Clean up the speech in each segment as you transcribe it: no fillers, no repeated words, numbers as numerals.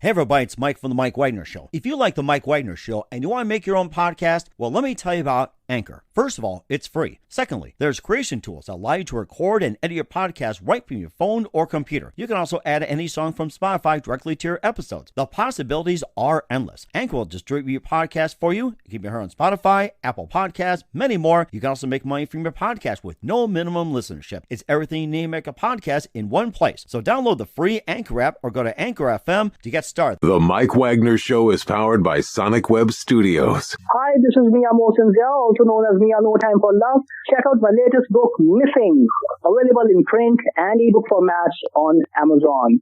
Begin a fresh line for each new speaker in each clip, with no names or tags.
Hey everybody, it's Mike from The Mike Wagner Show. If you like The Mike Wagner Show and you want to make your own podcast, well, let me tell you about Anchor. First of all, it's free. Secondly, there's creation tools that allow you to record and edit your podcast right from your phone or computer. You can also add any song from Spotify directly to your episodes. The possibilities are endless. Anchor will distribute your podcast for you. You can be heard on Spotify, Apple Podcasts, many more. You can also make money from your podcast with no minimum listenership. It's everything you need to make a podcast in one place. So download the free Anchor app or go to Anchor FM to get started.
The Mike Wagner Show is powered by Sonic Web Studios.
Hi, this is Mia Mosensia, also known as Mia No Time for Love. Check out my latest book, Missing, available in print and ebook formats on Amazon.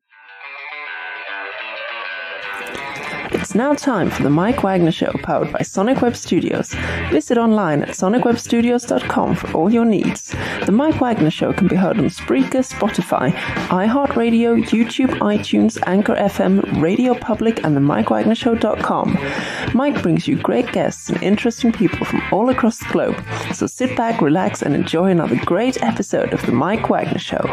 It's now time for the Mike Wagner Show, powered by Sonic Web Studios. Visit online at sonicwebstudios.com for all your needs. The Mike Wagner Show can be heard on Spreaker, Spotify, iHeartRadio, YouTube, iTunes, Anchor FM, Radio Public, and the MikeWagnerShow.com. Mike brings you great guests and interesting people from all across the globe. So sit back, relax, and enjoy another great episode of the Mike Wagner Show.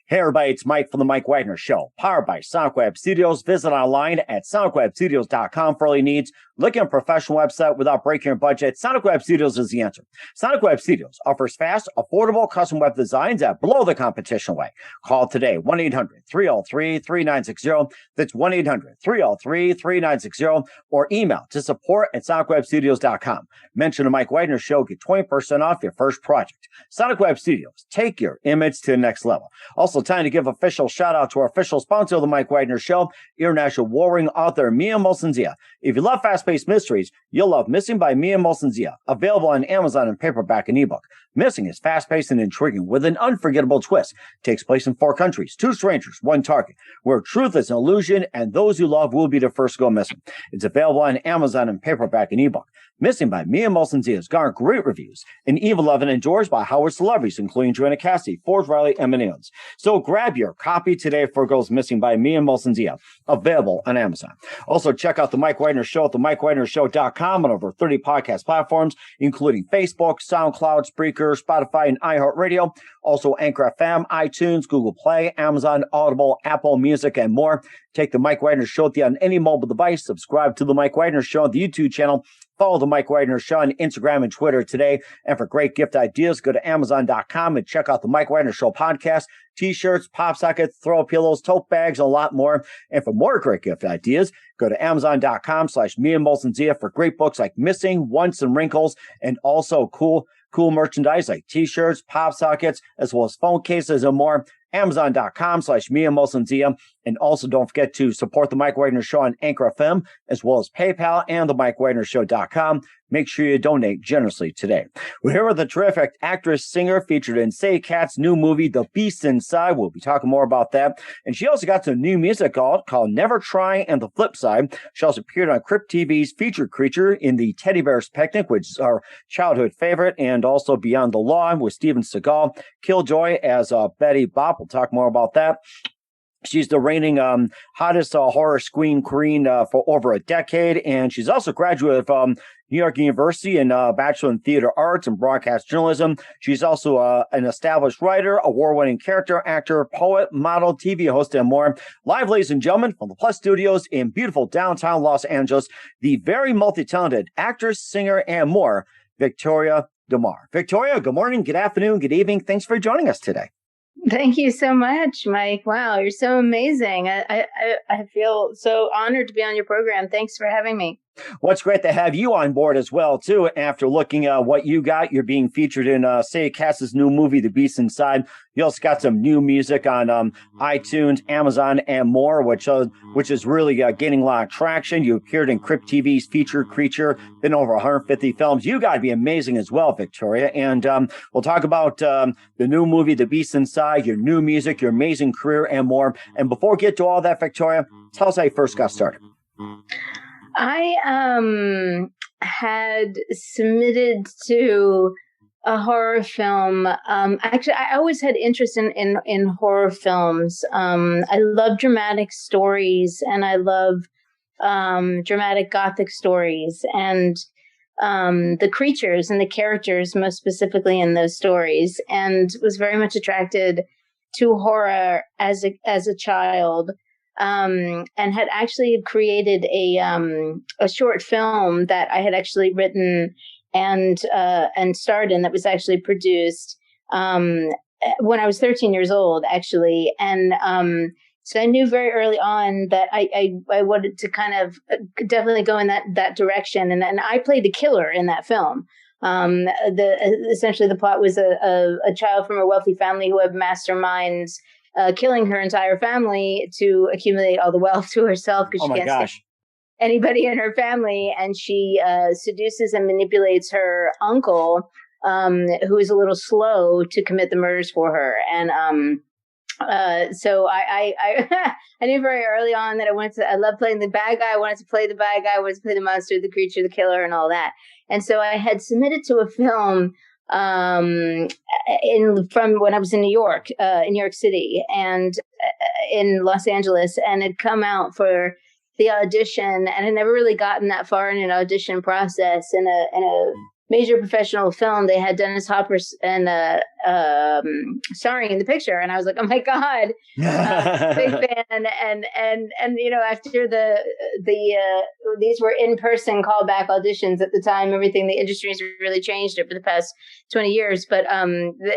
Hey everybody, it's Mike from The Mike Wagner Show, powered by Sonic Web Studios. Visit online at sonicwebstudios.com for all your needs. Looking at a professional website without breaking your budget? Sonic Web Studios is the answer. Sonic Web Studios offers fast, affordable custom web designs that blow the competition away. Call today, 1-800-303-3960. That's 1-800-303-3960. Or email to support@sonicwebstudios.com. Mention The Mike Wagner Show, get 20% off your first project. Sonic Web Studios, take your image to the next level. Also, time to give official shout out to our official sponsor of The Mike Wagner Show, international warring author Mia Mosensia. If you love fast-paced mysteries, you'll love Missing by Mia Mosensia, available on Amazon in paperback and ebook. Missing is fast-paced and intriguing with an unforgettable twist. Takes place in 4 countries, 2 strangers, 1 target, where truth is an illusion and those you love will be the first to go missing. It's available on Amazon in paperback and ebook. Missing by Mia Mosensia has garnered great reviews and even loved and endorsed by Howard celebrities, including Joanna Cassidy, Ford Riley, and many others. So grab your copy today for Goes Missing by Mia Mosensia, available on Amazon. Also, check out The Mike Wagner Show at themikewagnershow.com on over 30 podcast platforms, including Facebook, SoundCloud, Spreaker, Spotify, and iHeartRadio. Also, Anchor FM, iTunes, Google Play, Amazon, Audible, Apple Music, and more. Take The Mike Wagner Show on any mobile device. Subscribe to The Mike Wagner Show on the YouTube channel. Follow The Mike Wagner Show on Instagram and Twitter today. And for great gift ideas, go to Amazon.com and check out The Mike Wagner Show podcast, T-shirts, pop sockets, throw pillows, tote bags, and a lot more. And for more great gift ideas, go to Amazon.com/Mia Mosensia for great books like Missing, Once, and Wrinkles, and also cool merchandise like T-shirts, pop sockets, as well as phone cases and more. Amazon.com/Mia Mosensia. And also don't forget to support The Mike Wagner Show on Anchor FM, as well as PayPal and TheMikeWagnerShow.com. Make sure you donate generously today. We're here with a terrific actress-singer featured in Say Cat's new movie, The Beast Inside. We'll be talking more about that. And she also got some new music called Never Try and The Flip Side. She also appeared on Crypt TV's Featured Creature in the Teddy Bear's Picnic, which is our childhood favorite, and also Beyond the Law with Steven Seagal. Killjoy as Betty Bopp. We'll talk more about that. She's the reigning hottest horror screen queen for over a decade, and she's also a graduate of New York University in Bachelor in Theater Arts and Broadcast Journalism. She's also an established writer, award-winning character, actor, poet, model, TV host, and more. Live, ladies and gentlemen, from the Plus Studios in beautiful downtown Los Angeles, the very multi-talented actress, singer, and more, Victoria DeMare. Victoria, good morning, good afternoon, good evening. Thanks for joining us today.
Thank you so much, Mike. Wow, you're so amazing. I feel so honored to be on your program. Thanks for having me.
Well, it's great to have you on board as well, too. After looking at what you got, you're being featured in Say Cass's new movie, The Beast Inside. You also got some new music on iTunes, Amazon, and more, which is really gaining a lot of traction. You appeared in Crypt TV's Featured Creature, been over 150 films. You got to be amazing as well, Victoria. And we'll talk about the new movie, The Beast Inside, your new music, your amazing career, and more. And before we get to all that, Victoria, tell us how you first got started.
I had submitted to a horror film. Actually, I always had interest in horror films. I love dramatic stories, and I love dramatic Gothic stories. And the creatures and the characters, most specifically in those stories, and was very much attracted to horror as a child, and had actually created a short film that I had actually written and starred in, that was actually produced when I was 13 years old, actually. And so I knew very early on that I wanted to kind of definitely go in that direction. And I played the killer in that film. Essentially the plot was a child from a wealthy family who had masterminds killing her entire family to accumulate all the wealth to herself, because she can't stand anybody in her family. And she seduces and manipulates her uncle, who is a little slow, to commit the murders for her. And so I I knew very early on that I loved playing the bad guy. I wanted to play the bad guy. I wanted to play the monster, the creature, the killer, and all that. And so I had submitted to a film from when I was in New York City, and in Los Angeles, and had come out for the audition, and had never really gotten that far in an audition process. In a major professional film, they had Dennis Hopper and starring in the picture, and I was like, oh my god, big fan. And you know, after the these were in-person callback auditions at the time. Everything, the industry has really changed over the past 20 years. But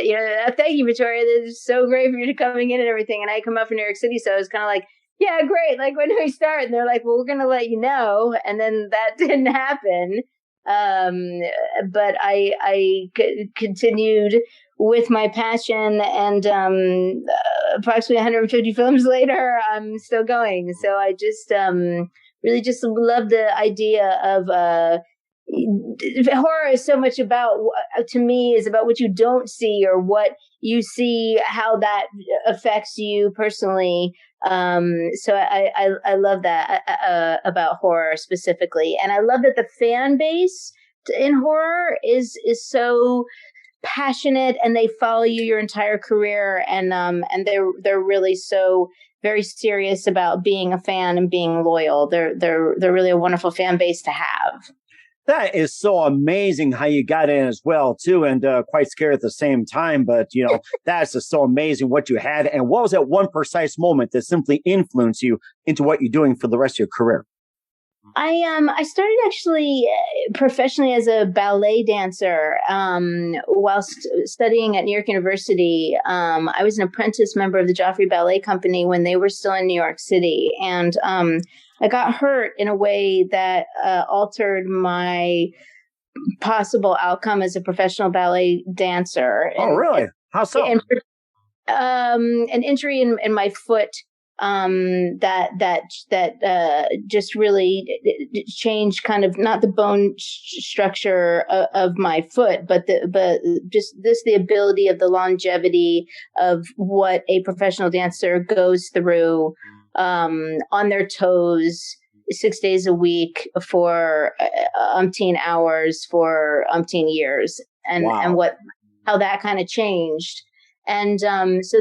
you know, thank you, Victoria. This is so great for you to coming in and everything. And I come up from New York City, so I was kind of like, yeah, great. Like, when do we start? And they're like, well, we're going to let you know. And then that didn't happen. But I continued with my passion, and approximately 150 films later, I'm still going. So I just really just love the idea of horror is so much about, to me, is about what you don't see, or what you see, how that affects you personally. So I love that about horror specifically. And I love that the fan base in horror is so passionate, and they follow you your entire career. And they're really so very serious about being a fan and being loyal. They're really a wonderful fan base to have.
That is so amazing how you got in as well, too, and quite scary at the same time. But, you know, that's just so amazing what you had. And what was that one precise moment that simply influenced you into what you're doing for the rest of your career?
I started actually professionally as a ballet dancer whilst studying at New York University. I was an apprentice member of the Joffrey Ballet Company when they were still in New York City. And I got hurt in a way that altered my possible outcome as a professional ballet dancer.
Oh, really? How so?
An injury in my foot that just really changed kind of not the bone structure of my foot, but just the ability of the longevity of what a professional dancer goes through on their toes 6 days a week for umpteen hours for umpteen years, and
Wow.
and how that kind of changed. And so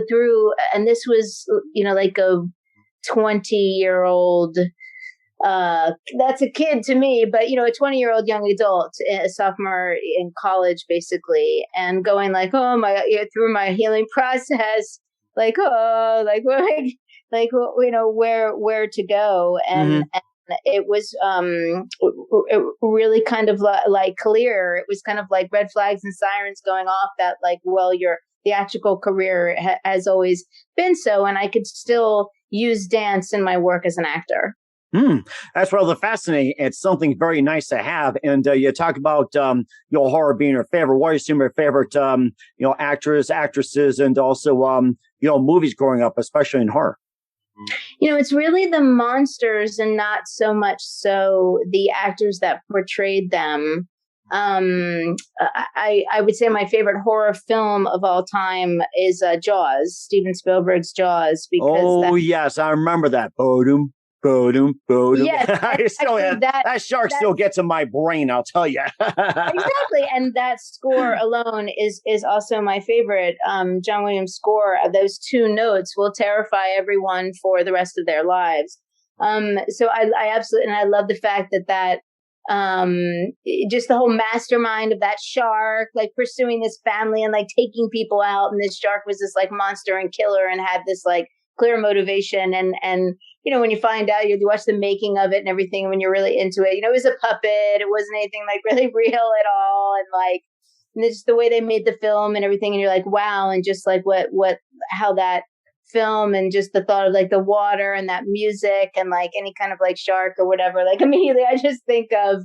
and this was, you know, like a 20-year-old, that's a kid to me, but, you know, a 20-year-old young adult, a sophomore in college, basically, and going like, oh my, through my healing process, like, oh, like, you know, where to go. And it was really kind of like clear. It was kind of like red flags and sirens going off that, like, well, your theatrical career has always been so, and I could still use dance in my work as an actor.
That's rather fascinating. It's something very nice to have. And you talk about your horror being your favorite. What are some of your favorite actors, actresses, and also movies growing up, especially in horror?
You know, it's really the monsters and not so much so the actors that portrayed them. I would say my favorite horror film of all time is Jaws, Steven Spielberg's Jaws. Because
yes, I remember that. Bodum, bodum, bodum.
Yes,
that shark still gets in my brain, I'll tell you.
Exactly, and that score alone is also my favorite. John Williams' score. Those two notes will terrify everyone for the rest of their lives. So I absolutely, and I love the fact that just the whole mastermind of that shark, like pursuing this family and like taking people out. And this shark was this like monster and killer and had this like clear motivation. And, you know, when you find out, you watch the making of it and everything, when you're really into it, you know, it was a puppet. It wasn't anything like really real at all. And like, and just the way they made the film and everything. And you're like, wow. And just like how that film and just the thought of like the water and that music and like any kind of like shark or whatever, like immediately I just think of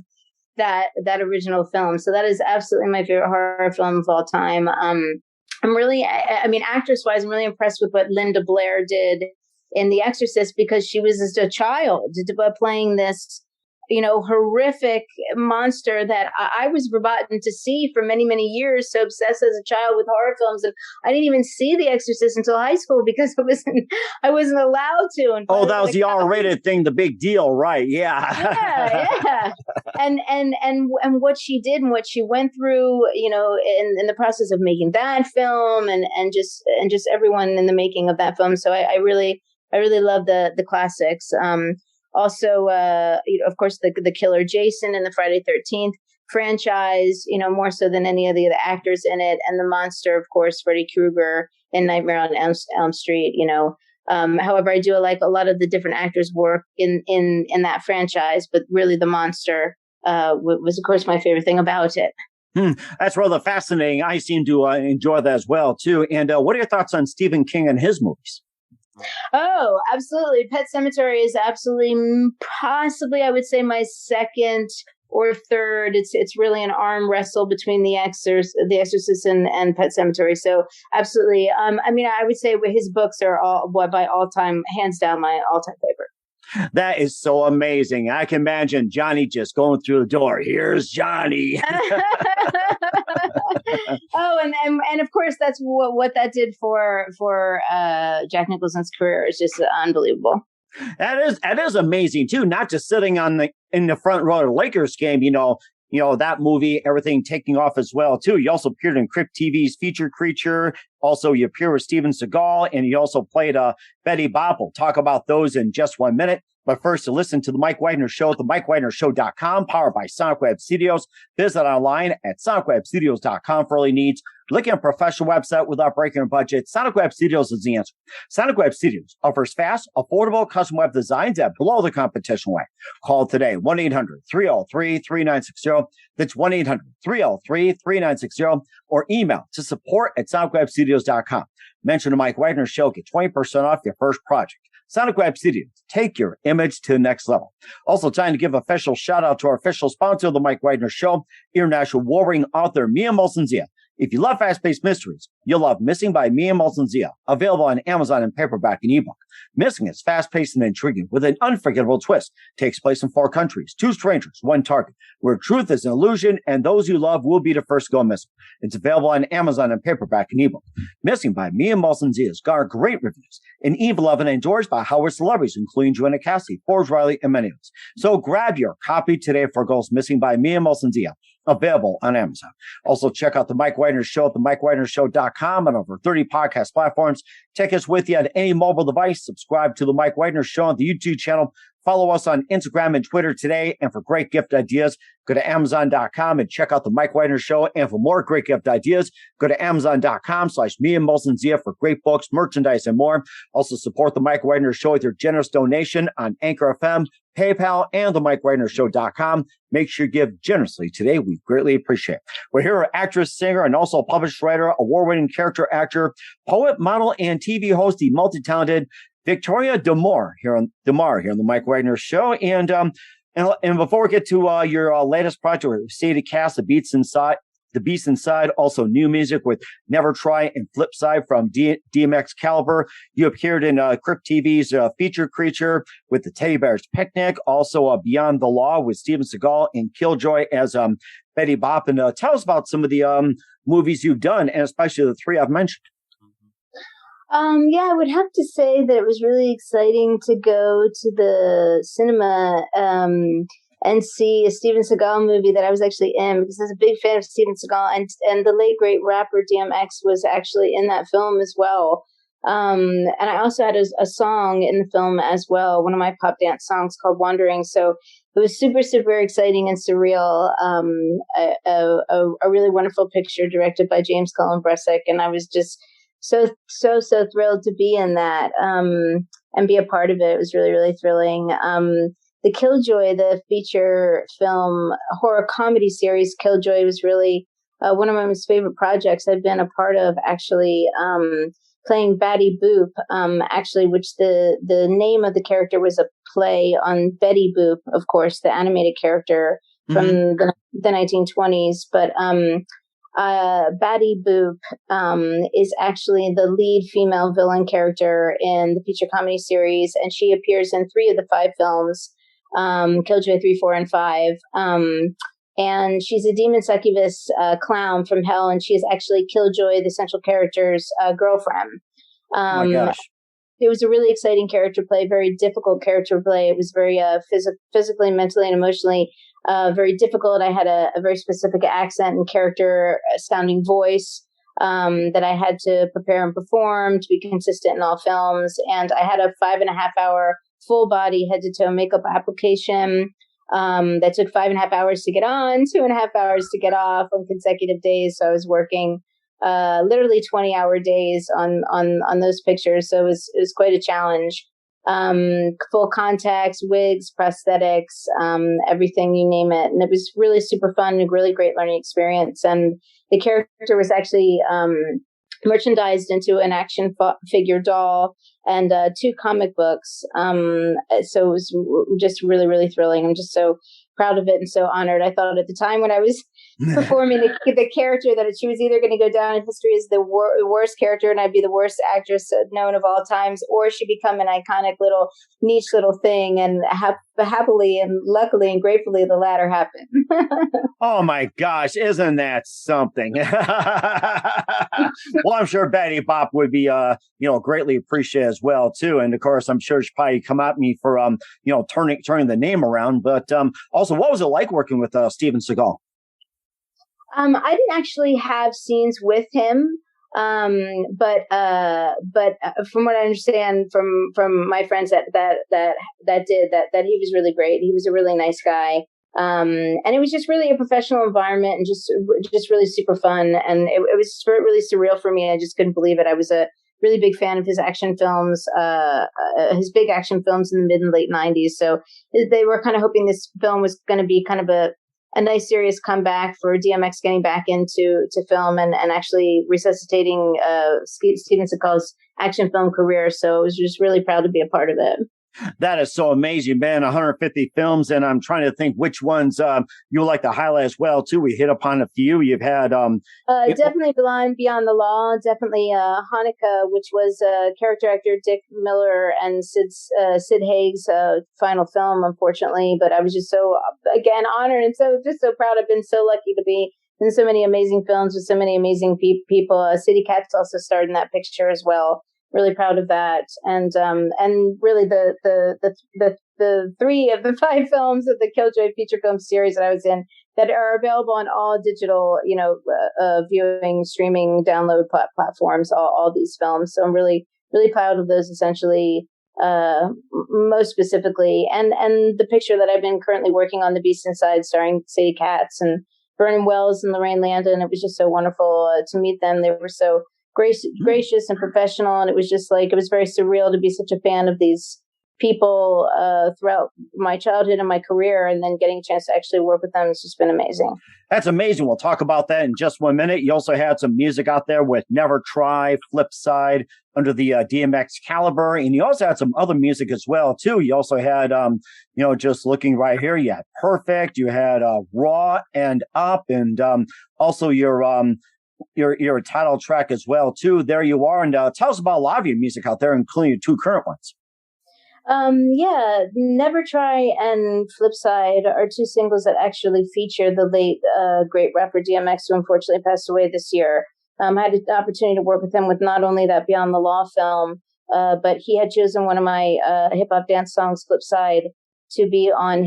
that original film. So that is absolutely my favorite horror film of all time. I'm really, I mean, actress wise, I'm really impressed with what Linda Blair did in The Exorcist, because she was just a child playing this, you know, horrific monster that I was verboten to see for many, many years. So obsessed as a child with horror films, and I didn't even see The Exorcist until high school because I wasn't allowed to. And
oh, that was the R-rated thing, the big deal, right? Yeah,
yeah. And what she did and what she went through, you know, in the process of making that film, and just everyone in the making of that film. So I really love the classics. Also, you know, of course, the killer Jason in the Friday 13th franchise, you know, more so than any of the other actors in it. And the monster, of course, Freddy Krueger in Nightmare on Elm Street, you know. However, I do like a lot of the different actors' work in that franchise, but really the monster was, of course, my favorite thing about it.
That's rather fascinating. I seem to enjoy that as well, too. And what are your thoughts on Stephen King and his movies?
Oh, absolutely. Pet Sematary is absolutely, possibly, I would say, my second or third. It's really an arm wrestle between The Exorcist and Pet Sematary. So absolutely. I mean, I would say his books are by all time, hands down, my all time favorite.
That is so amazing. I can imagine Johnny just going through the door. Here's Johnny.
Oh, and of course that's what that did for Jack Nicholson's career is just unbelievable.
That is amazing too. Not just sitting in the front row of the Lakers game, you know that movie, everything taking off as well too. You also appeared in Crypt TV's Feature Creature. Also, you appear with Steven Seagal, and you also played Betty Bopp. We'll talk about those in just 1 minute. But first, to listen to The Mike Wagner Show at themikewagnershow.com, powered by Sonic Web Studios. Visit online at sonicwebstudios.com for all your needs. Looking at a professional website without breaking a budget, Sonic Web Studios is the answer. Sonic Web Studios offers fast, affordable custom web designs that blow the competition away. Call today, 1-800-303-3960. That's 1-800-303-3960. Or email to support@sonicwebstudios.com. Mention the Mike Wagner Show, get 20% off your first project. Sonic Web Studios, take your image to the next level. Also, time to give a official shout out to our official sponsor of the Mike Wagner Show, international warring author Mia Molson-Zia. If you love fast-paced mysteries, you'll love Missing by Mia Molson-Zia, available on Amazon in paperback and ebook. Missing is fast-paced and intriguing with an unforgettable twist. Takes place in 4 countries, 2 strangers, 1 target, where truth is an illusion and those you love will be the first to go missing. It's available on Amazon in paperback and ebook. Missing by Mia Molson-Zia has garnered great reviews and even loved and endorsed by Howard celebrities, including Joanna Cassidy, Forbes Riley, and many others. So grab your copy today for Ghost Missing by Mia Molson-Zia, available on Amazon. Also, check out The Mike Wagner Show at themikewagnershow.com and over 30 podcast platforms. Take us with you on any mobile device. Subscribe to The Mike Wagner Show on the YouTube channel. Follow us on Instagram and Twitter today. And for great gift ideas, go to Amazon.com and check out The Mike Wagner Show. And for more great gift ideas, go to Amazon.com/Mia Molson-Zia for great books, merchandise, and more. Also, support The Mike Wagner Show with your generous donation on Anchor FM, PayPal, and themikewagnershow.com. Make sure you give generously today. We greatly appreciate it. We're here with actress, singer, and also published writer, award-winning character actor, poet, model, and TV host, the multi-talented Victoria DeMare here on the Mike Wagner Show. And before we get to your latest project, Sadie Cast, The Beast Inside, also new music with Never Try and Flipside from DMX Caliber. You appeared in Crypt TV's Feature Creature with the Teddy Bears Picnic, also Beyond the Law with Steven Seagal and Killjoy as Betty Bopp. And tell us about some of the movies you've done, and especially the 3 I've mentioned.
Yeah, I would have to say that it was really exciting to go to the cinema and see a Steven Seagal movie that I was actually in, because I was a big fan of Steven Seagal, and the late great rapper DMX was actually in that film as well. And I also had a song in the film as well, one of my pop dance songs called Wandering. So it was super, super exciting and surreal. A really wonderful picture directed by James Cullen Bressick. And I was just so thrilled to be in that and be a part of it. It was really, really thrilling. The Killjoy, the feature film horror comedy series Killjoy, was really one of my most favorite projects I've been a part of, actually. Playing Betty Boop, actually, which the name of the character was a play on Betty Boop, of course, the animated character from the 1920s. But Betty Boop is actually the lead female villain character in the feature comedy series, and she appears in 3 of the 5 films, Killjoy 3, 4, and 5. And she's a demon succubus clown from hell, and she is actually Killjoy, the central character's girlfriend.
Oh my gosh.
It was a really exciting character play, very difficult character play. It was very physically, mentally, and emotionally very difficult. I had a very specific accent and character sounding voice that I had to prepare and perform to be consistent in all films. And I had a 5.5 hour full body head to toe makeup application that took 5.5 hours to get on, 2.5 hours to get off on consecutive days. So I was working literally 20-hour days on those pictures. So it was quite a challenge. Full contacts, wigs, prosthetics, everything, you name it. And it was really super fun, a really great learning experience. And the character was actually merchandised into an action figure doll and 2 comic books. So it was just really, really thrilling. I'm just so proud of it and so honored. I thought at the time when I was performing the character that she was either going to go down in history as the worst character and I'd be the worst actress known of all times, or she'd become an iconic little niche little thing. And happily and luckily and gratefully, the latter happened.
Oh my gosh, isn't that something? Well, I'm sure Betty Boop would be greatly appreciated as well too. And of course, I'm sure she'd probably come at me for turning the name around. But also, what was it like working with Steven Seagal?
I didn't actually have scenes with him, but from what I understand from my friends that he was really great. He was a really nice guy, and it was just really a professional environment and just really super fun. And it was really surreal for me. I just couldn't believe it. I was a really big fan of his action films, his big action films in the mid and late 90s. So they were kind of hoping this film was going to be kind of a nice serious comeback for DMX getting back into film and actually resuscitating Steven Seagal's action film career. So I was just really proud to be a part of it.
That is so amazing, man. 150 films, and I'm trying to think which ones you would like to highlight as well, too. We hit upon a few. You've had...
definitely The Line Beyond the Law, definitely Hanukkah, which was character actor Dick Miller and Sid Haig's final film, unfortunately. But I was just so, again, honored and so proud. I've been so lucky to be in so many amazing films with so many amazing people. City Cats also starred in that picture as well. Really proud of that, and really the 3 of the 5 films of the Killjoy feature film series that I was in that are available on all digital, viewing, streaming, download platforms. All these films, so I'm really, really proud of those. Essentially, most specifically, and the picture that I've been currently working on, The Beast Inside, starring Sadie Katz and Vernon Wells and Lorraine Landon. It was just so wonderful to meet them. They were so gracious and professional, and it was just like, it was very surreal to be such a fan of these people throughout my childhood and my career, and then getting a chance to actually work with them has just been amazing.
That's amazing. We'll talk about that in just 1 minute. You also had some music out there with Never Try, Flipside, Under the DMX Caliber, and you also had some other music as well too. You also had just looking right here, you had Perfect, you had Raw and Up, and also your title track as well too. There you are. And tell us about a lot of your music out there, including your 2 current ones.
Never Try and Flipside are 2 singles that actually feature the late great rapper DMX, who unfortunately passed away this year. I had the opportunity to work with him with not only that Beyond the Law film, but he had chosen one of my hip hop dance songs, Flipside, to be on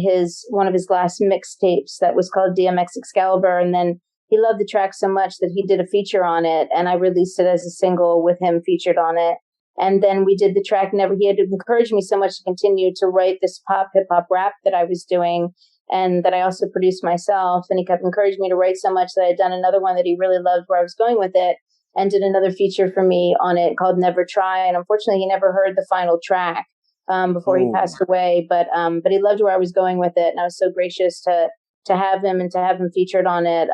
one of his last mixtapes that was called DMX Excalibur. And then he loved the track so much that he did a feature on it, and I released it as a single with him featured on it. And then we did the track Never. He had encouraged me so much to continue to write this hip hop rap that I was doing and that I also produced myself. And he kept encouraging me to write so much that I had done another one that he really loved where I was going with it and did another feature for me on it called Never Try. And unfortunately, he never heard the final track before he passed away. But he loved where I was going with it. And I was so gracious to have him and to have him featured on it.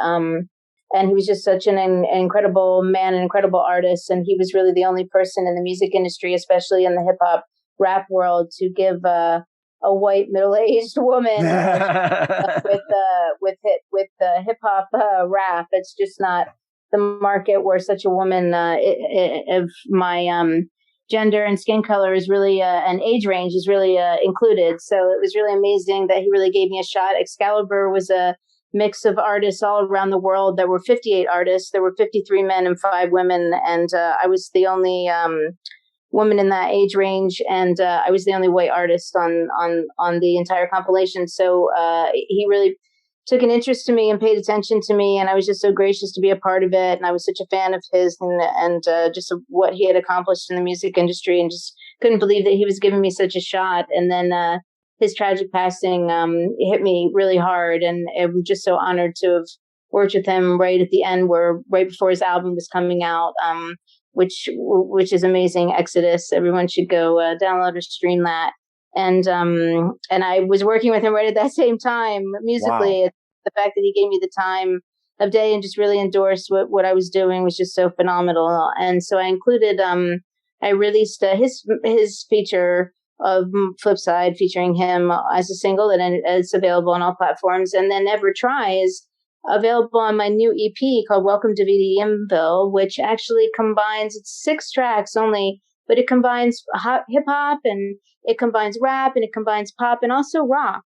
And he was just such an incredible man, an incredible artist. And he was really the only person in the music industry, especially in the hip hop rap world, to give a white middle-aged woman with hip hop rap. It's just not the market where such a woman of my gender and skin color is really and age range is really included. So it was really amazing that he really gave me a shot. Excalibur was a mix of artists all around the world. There were 58 artists. There were 53 men and 5 women. And I was the only woman in that age range. And I was the only white artist on the entire compilation. So he really took an interest to me and paid attention to me. And I was just so gracious to be a part of it. And I was such a fan of his and just what he had accomplished in the music industry, and just couldn't believe that he was giving me such a shot. And then his tragic passing hit me really hard. And I'm just so honored to have worked with him right at the end, right before his album was coming out, which is amazing. Exodus. Everyone should go download or stream that. And I was working with him right at that same time musically. Wow. The fact that he gave me the time of day and just really endorsed what I was doing was just so phenomenal. And so I included, I released his feature of Flipside featuring him as a single, and it's available on all platforms. And then Never Try is available on my new EP called Welcome to VDMville, which actually combines, it's 6 tracks only, but it combines hip hop and it combines rap and it combines pop and also rock.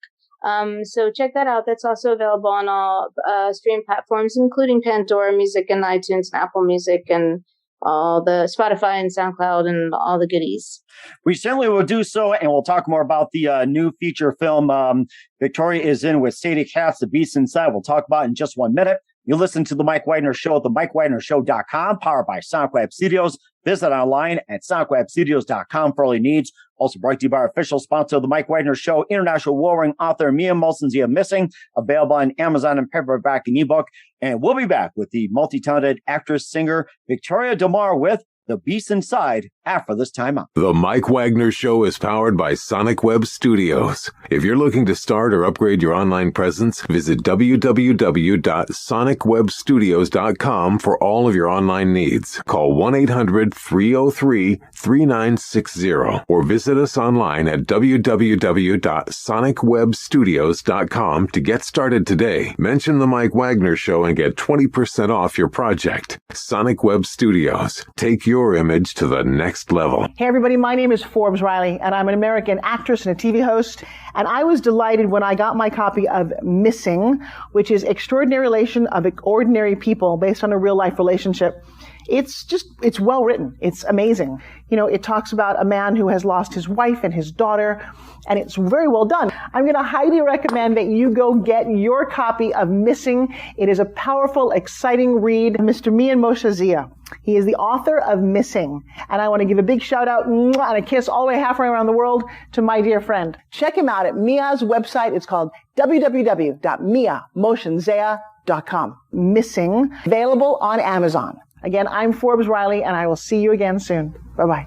So check that out. That's also available on all stream platforms, including Pandora Music and iTunes and Apple Music and all the Spotify and SoundCloud and all the goodies.
We certainly will do so, and we'll talk more about the new feature film Victoria is in with Sadie Katz, The Beast Inside. We'll talk about it in just 1 minute. You listen to The Mike Wagner Show at themikewagnershow.com, powered by Sonic Web Studios. Visit online at sonicwebstudios.com for all your needs. Also brought to you by our official sponsor of The Mike Wagner Show, international warring author Mia Molson Zia Missing, available on Amazon and paperback and ebook. And we'll be back with the multi-talented actress, singer Victoria DeMare with The Beast Inside after this time out.
The Mike Wagner Show is powered by Sonic Web Studios. If you're looking to start or upgrade your online presence, visit www.sonicwebstudios.com for all of your online needs. Call 1-800-303-3960 or visit us online at www.sonicwebstudios.com to get started today. Mention The Mike Wagner Show and get 20% off your project. Sonic Web Studios. Take your image to the next level.
Hey everybody, my name is Forbes Riley and I'm an American actress and a TV host, and I was delighted when I got my copy of Missing, which is Extraordinary Relation of Ordinary People based on a real life relationship. It's well written. It's amazing. You know, it talks about a man who has lost his wife and his daughter, and it's very well done. I'm going to highly recommend that you go get your copy of Missing. It is a powerful, exciting read. Mr. Mian Moshe Zia. He is the author of Missing. And I want to give a big shout out and a kiss all the way halfway around the world to my dear friend. Check him out at Mia's website. It's called www.miamotionzea.com. Missing. Available on Amazon. Again, I'm Forbes Riley, and I will see you again soon. Bye-bye.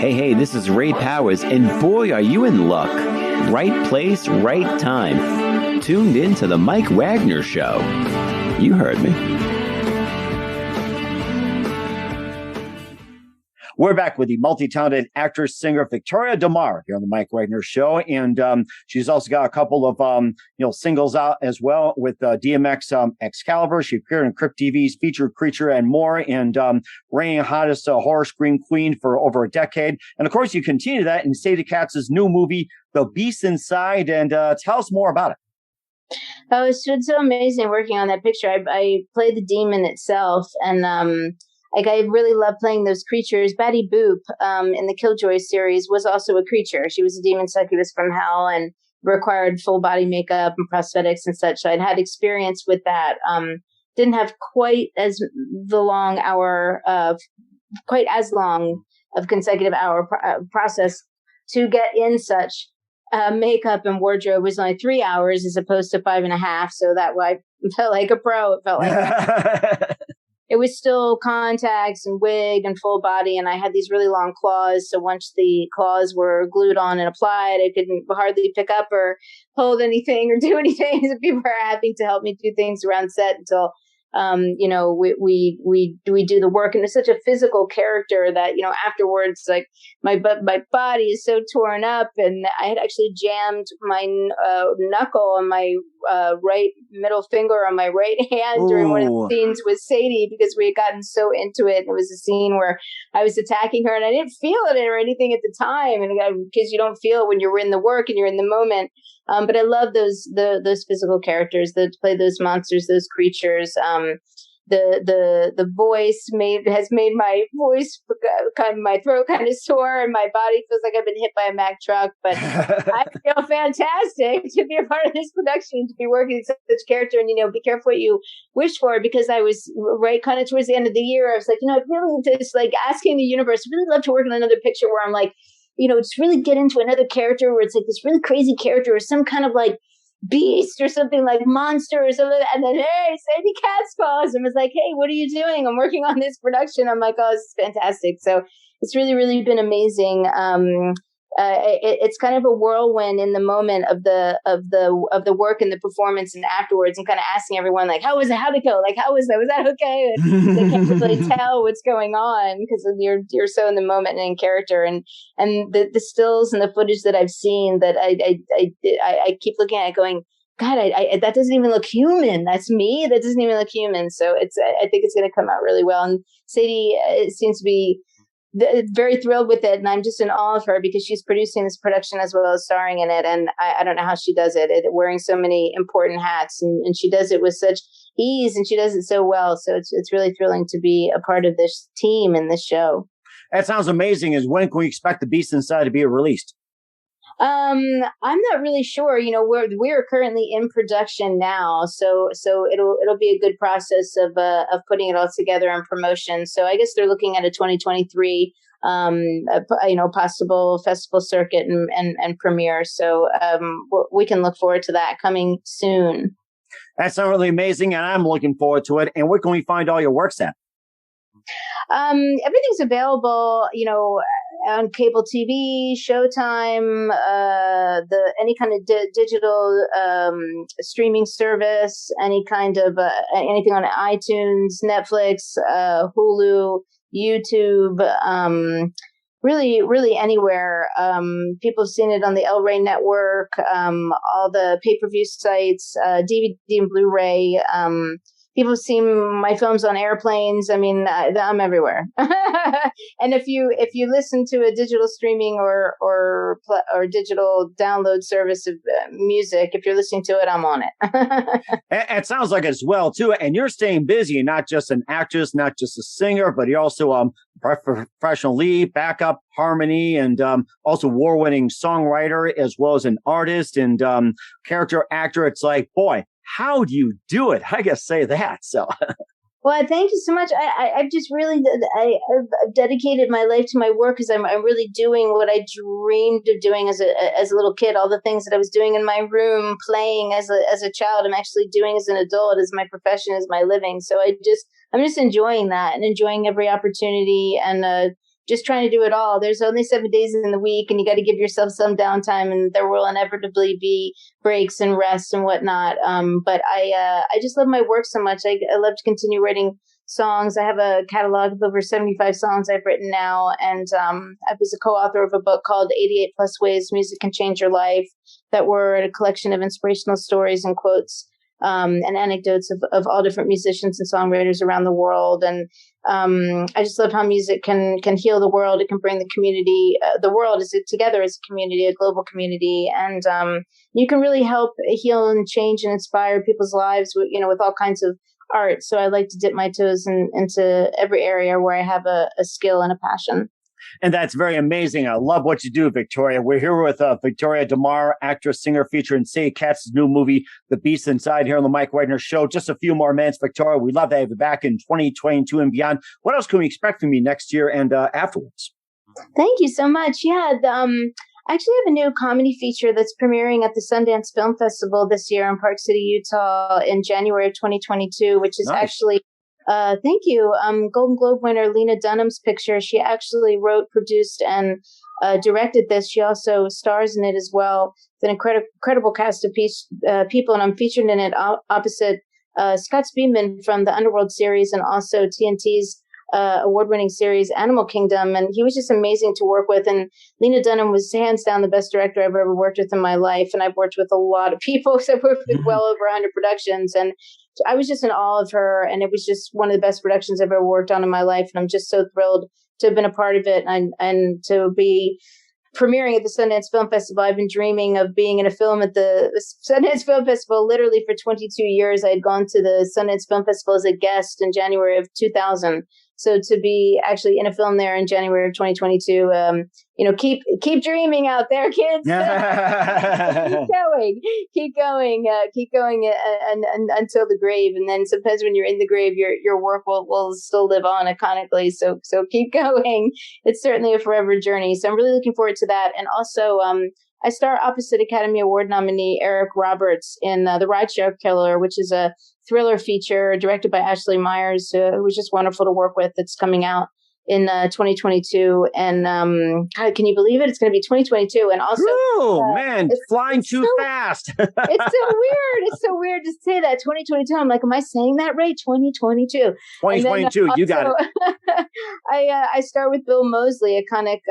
Hey, this is Ray Powers, and boy, are you in luck. Right place, right time. Tuned in to the Mike Wagner Show. You heard me.
We're back with the multi-talented actress, singer Victoria DeMare here on the Mike Wagner Show, and she's also got a couple of singles out as well with DMX Excalibur. She appeared in Crypt TV's Featured Creature and more, and reigning hottest horror scream queen for over a decade. And of course, you continue that in Sadie Katz's new movie, The Beast Inside, and tell us more about it.
Oh, it's so amazing working on that picture. I played the demon itself, and I really love playing those creatures. Betty Boop in the Killjoy series was also a creature. She was a demon succubus from hell and required full body makeup and prosthetics and such. So I'd had experience with that. Didn't have quite as the long hour quite as long of consecutive hour process to get in such makeup and wardrobe was only 3 hours as opposed to 5.5. So that way I felt like a pro. It felt like it was still contacts and wig and full body. And I had these really long claws. So once the claws were glued on and applied, I couldn't hardly pick up or hold anything or do anything. So people were having to help me do things around set until we do the work, and it's such a physical character that, afterwards, like my body is so torn up, and I had actually jammed my knuckle on my right middle finger on my right hand during one of the scenes with Sadie, because we had gotten so into it. It was a scene where I was attacking her, and I didn't feel it or anything at the time, and because you don't feel it when you're in the work and you're in the moment. But I love those physical characters that play those monsters, those creatures. The voice has made my voice my throat kind of sore, and my body feels like I've been hit by a Mack truck. But I feel fantastic to be a part of this production, to be working with such character, and be careful what you wish for, because I was right kind of towards the end of the year. I was like, I'd really just like asking the universe. I'd really love to work on another picture where I'm like, just really get into another character where it's like this really crazy character or some kind of like beast or something, like monster or something. And then, hey, Sadie Katz calls and was like, hey, what are you doing? I'm working on this production. I'm like, oh, this is fantastic. So it's really, really been amazing. It's kind of a whirlwind in the moment of the work and the performance and afterwards, and kind of asking everyone like, how was it? How'd it go? Like, how was that? Was that okay? And they can't really tell what's going on because you're so in the moment and in character, and the stills and the footage that I've seen that I keep looking at it going, God, that doesn't even look human. That's me. That doesn't even look human. So I think it's going to come out really well. And Sadie seems to be very thrilled with it, and I'm just in awe of her because she's producing this production as well as starring in it, and I don't know how she does it, wearing so many important hats, and she does it with such ease, and she does it so well. So it's really thrilling to be a part of this team in this show.
That sounds amazing. Is when can we expect The Beast Inside to be released?
I'm not really sure. We're currently in production now, so it'll be a good process of putting it all together and promotion. So I guess they're looking at a 2023, possible festival circuit and premiere. So we can look forward to that coming soon.
That sounds really amazing, and I'm looking forward to it. And where can we find all your works at?
Everything's available, on cable TV, Showtime, any kind of digital streaming service, any kind of anything on iTunes, Netflix, Hulu, YouTube, really anywhere. People have seen it on the El Rey Network, all the pay-per-view sites, DVD and Blu-ray. People have seen my films on airplanes. I mean, I'm everywhere. And if you listen to a digital streaming or digital download service of music, if you're listening to it, I'm on it.
It sounds like it as well too. And you're staying busy. You're not just an actress, not just a singer, but you're also professional lead, backup, harmony, and also award-winning songwriter, as well as an artist and character actor. It's like, boy, how do you do it? I guess say that. So,
well, thank you so much. I've just really I've dedicated my life to my work because I'm really doing what I dreamed of doing as a little kid. All the things that I was doing in my room, playing as a child, I'm actually doing as an adult, as my profession, as my living. So I'm just enjoying that and enjoying every opportunity and just trying to do it all. There's only 7 days in the week, and you got to give yourself some downtime, and there will inevitably be breaks and rest and whatnot. But I just love my work so much. I love to continue writing songs. I have a catalog of over 75 songs I've written now, and I was a co-author of a book called 88 Plus Ways Music Can Change Your Life, that were a collection of inspirational stories and quotes and anecdotes of all different musicians and songwriters around the world. And I just love how music can heal the world. It can bring the community, the world together as a community, a global community. And you can really help heal and change and inspire people's lives with all kinds of art. So I like to dip my toes into every area where I have a skill and a passion.
And that's very amazing. I love what you do, Victoria. We're here with Victoria DeMare, actress, singer, feature in Sadie Katz's new movie, The Beast Inside, here on the Mike Wagner Show. Just a few more minutes, Victoria. We'd love to have you back in 2022 and beyond. What else can we expect from you next year and afterwards?
Thank you so much. Yeah, I actually have a new comedy feature that's premiering at the Sundance Film Festival this year in Park City, Utah in January of 2022, which is actually thank you. Golden Globe winner Lena Dunham's picture. She actually wrote, produced, and directed this. She also stars in it as well. It's an incredible cast of people, and I'm featured in it opposite Scott Speedman from the Underworld series and also TNT's award-winning series Animal Kingdom. And he was just amazing to work with. And Lena Dunham was hands down the best director I've ever worked with in my life. And I've worked with a lot of people. So I've worked with well over 100 productions. And I was just in awe of her. And it was just one of the best productions I've ever worked on in my life. And I'm just so thrilled to have been a part of it and to be premiering at the Sundance Film Festival. I've been dreaming of being in a film at the Sundance Film Festival literally for 22 years. I had gone to the Sundance Film Festival as a guest in January of 2000. So to be actually in a film there in January of 2022, keep dreaming out there, kids. keep going and until the grave. And then sometimes when you're in the grave, your work will still live on iconically. So keep going. It's certainly a forever journey. So I'm really looking forward to that. And also, I star opposite Academy Award nominee Eric Roberts in The Rideshare Killer, which is a thriller feature directed by Ashley Myers, who was just wonderful to work with. That's coming out in 2022. And God, can you believe it? It's going to be 2022. And also,
it's flying too fast.
It's so weird. It's so weird to say that 2022. I'm like, am I saying that right? 2022.
2022. You got it.
I start with Bill Moseley, iconic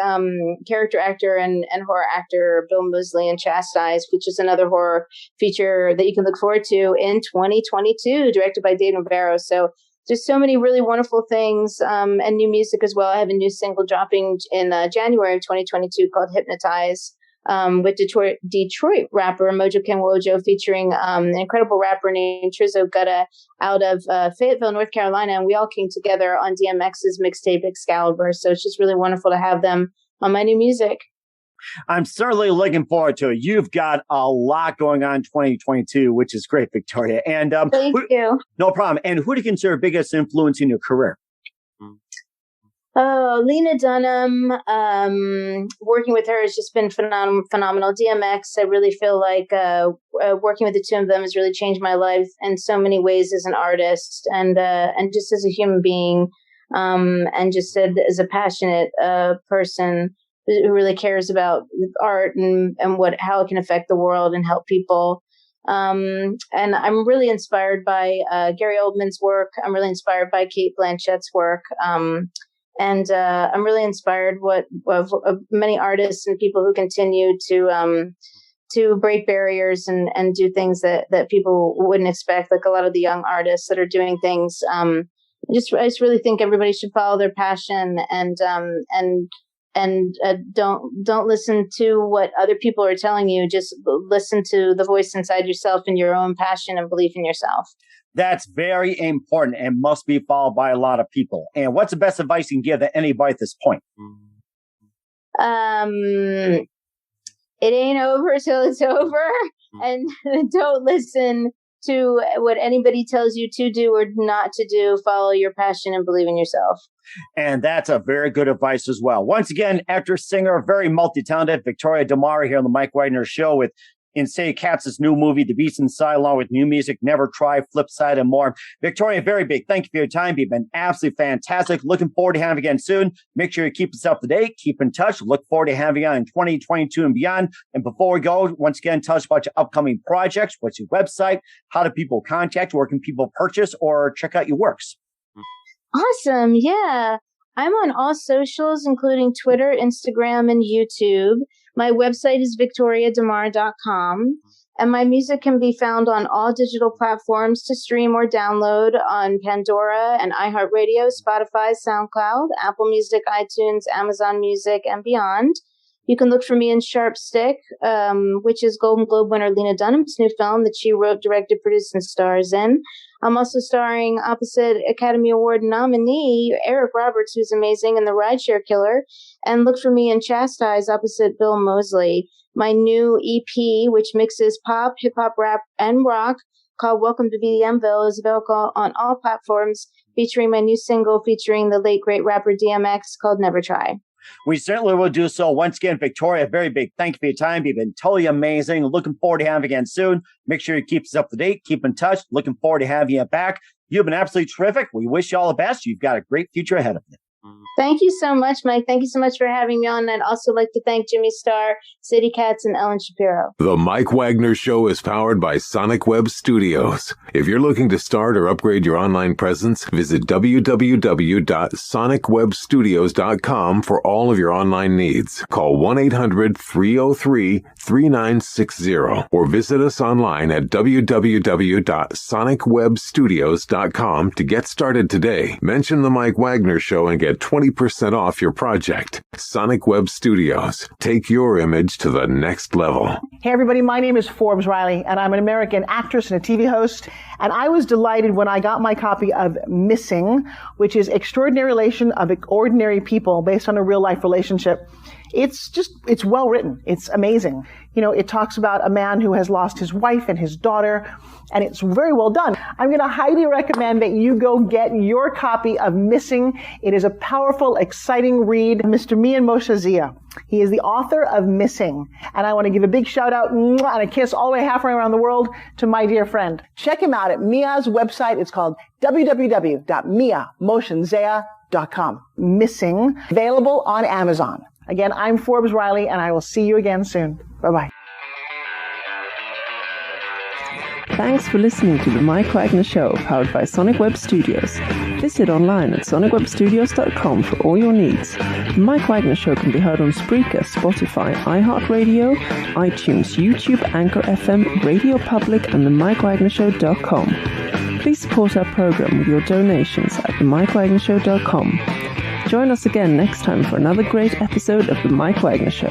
character actor and horror actor Bill Moseley in Chastised, which is another horror feature that you can look forward to in 2022, directed by Dave Navarro. So there's so many really wonderful things and new music as well. I have a new single dropping in January of 2022 called Hypnotize with Detroit rapper Mojo Kenwojo featuring an incredible rapper named Trizzo Gutta out of Fayetteville, North Carolina. And we all came together on DMX's mixtape Excalibur. So it's just really wonderful to have them on my new music.
I'm certainly looking forward to it. You've got a lot going on in 2022, which is great, Victoria. And
thank you.
No problem. And who do you consider biggest influence in your career?
Oh, Lena Dunham. Working with her has just been phenomenal. DMX, I really feel like working with the two of them has really changed my life in so many ways as an artist and just as a human being, and just as a passionate person who really cares about art and how it can affect the world and help people. And I'm really inspired by Gary Oldman's work. I'm really inspired by Cate Blanchett's work. And I'm really inspired of many artists and people who continue to break barriers and do things that people wouldn't expect, like a lot of the young artists that are doing things. I just really think everybody should follow their passion and don't listen to what other people are telling you. Just listen to the voice inside yourself and your own passion and belief in yourself.
That's very important and must be followed by a lot of people. And what's the best advice you can give to anybody at this point?
It ain't over till it's over, and don't listen to what anybody tells you to do or not to do. Follow your passion and believe in yourself.
And that's a very good advice as well. Once again, actress, singer, very multi-talented, Victoria DeMare here on the Mike Wagner Show with Sadie Katz's new movie, The Beast Inside, along with new music, Never Try, Flip Side, and more. Victoria, very big. Thank you for your time. You've been absolutely fantastic. Looking forward to having you again soon. Make sure you keep us up to date. Keep in touch. Look forward to having you on in 2022 and beyond. And before we go, once again, tell us about your upcoming projects. What's your website? How do people contact? Where can people purchase or check out your works?
Awesome. Yeah. I'm on all socials, including Twitter, Instagram, and YouTube. My website is victoriademare.com, and my music can be found on all digital platforms to stream or download on Pandora and iHeartRadio, Spotify, SoundCloud, Apple Music, iTunes, Amazon Music, and beyond. You can look for me in Sharp Stick, which is Golden Globe winner Lena Dunham's new film that she wrote, directed, produced, and stars in. I'm also starring opposite Academy Award nominee Eric Roberts, who's amazing, in The Rideshare Killer. And look for me in Chastise opposite Bill Moseley. My new EP, which mixes pop, hip-hop, rap, and rock, called Welcome to BDMville, is available on all platforms, featuring my new single featuring the late, great rapper DMX called Never Try.
We certainly will do so. Once again, Victoria, a very big thank you for your time. You've been totally amazing. Looking forward to having you again soon. Make sure you keep us up to date. Keep in touch. Looking forward to having you back. You've been absolutely terrific. We wish you all the best. You've got a great future ahead of you.
Thank you so much, Mike. Thank you so much for having me on. And I'd also like to thank Jimmy Starr, City Cats, and Ellen Shapiro.
The Mike Wagner Show is powered by Sonic Web Studios. If you're looking to start or upgrade your online presence, visit www.sonicwebstudios.com for all of your online needs. Call 1-800-303-3960 or visit us online at www.sonicwebstudios.com to get started today. Mention the Mike Wagner Show and get 20% off your project. Sonic Web Studios. Take your image to the next level.
Hey everybody, my name is Forbes Riley, and I'm an American actress and a TV host. And I was delighted when I got my copy of Missing, which is Extraordinary Relation of Ordinary People based on a real life relationship. It's well written. It's amazing. You know, it talks about a man who has lost his wife and his daughter, and it's very well done. I'm going to highly recommend that you go get your copy of Missing. It is a powerful, exciting read. Mr. Mian Moshe Zia. He is the author of Missing. And I want to give a big shout out and a kiss all the way halfway around the world to my dear friend. Check him out at Mia's website. It's called www.miamoshenzea.com. Missing. Available on Amazon. Again, I'm Forbes Riley, and I will see you again soon. Bye-bye.
Thanks for listening to The Mike Wagner Show, powered by Sonic Web Studios. Visit online at sonicwebstudios.com for all your needs. The Mike Wagner Show can be heard on Spreaker, Spotify, iHeartRadio, iTunes, YouTube, Anchor FM, Radio Public, and themikewagnershow.com. Please support our program with your donations at themikewagnershow.com. Join us again next time for another great episode of The Mike Wagner Show.